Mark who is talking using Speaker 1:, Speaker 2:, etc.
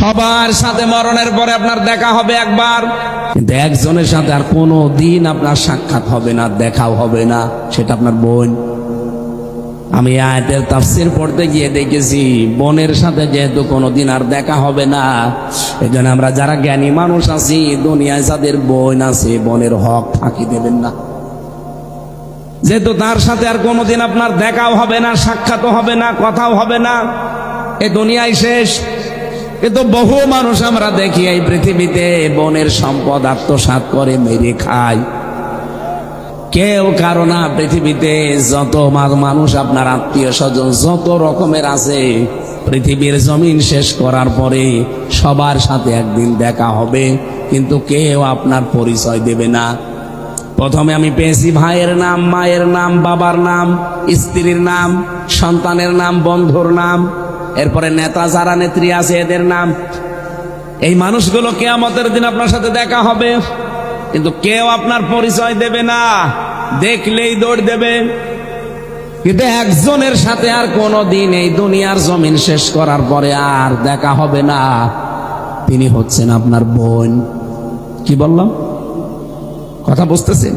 Speaker 1: সবার সাথে মরণের পরে আপনার দেখা হবে একবার, কিন্তু একজনের সাথে আর কোনো দিন আপনার সাক্ষাৎ হবে না, দেখাও হবে না, সেটা আপনার বোন। আমি আয়াতের তাফসীর পড়তে গিয়ে দেখেছি বোনের সাথে যেহেতু কোনোদিন আর দেখা হবে না, এজন্য আমরা যারা জ্ঞানী মানুষ আছি দুনিয়ায় যাদের বোন আছে বোনের হক ফাঁকি দেবেন না। যেহেতু তার সাথে আর কোনোদিন আপনার দেখাও হবে না, সাক্ষাৎও হবে না, কথাও হবে না, এ দুনিয়ায় শেষ। কিন্তু বহু মানুষ আমরা দেখি এই পৃথিবীতে বোনের সম্পদ আত্মসাৎ করে মেরে খায়। কেউ কারো না, পৃথিবীতে যত মানুষ আপনার আত্মীয় স্বজন যত রকমের আছে, পৃথিবীর জমিন শেষ করার পরে সবার সাথে একদিন দেখা হবে, কিন্তু কেউ আপনার পরিচয় দেবে না। প্রথমে আমি পেয়েছি ভাইয়ের নাম, মায়ের নাম, বাবার নাম, স্ত্রীর নাম, সন্তানের নাম, বন্ধুর নাম, এরপরে নেতা যারা নেত্রী আছে এদের নাম। এই মানুষগুলো কিয়ামতের দিন আপনার সাথে দেখা হবে, কিন্তু কেউ আপনার পরিচয় দেবে না, দেখলেই দৌড় দেবে। কিন্তু একজনের সাথে আর কোনোদিন এই দুনিয়ার জমিন শেষ করার পরে আর দেখা হবে না, তিনি হচ্ছেন আপনার বোন। কি বললাম? কথা বুঝতেছেন?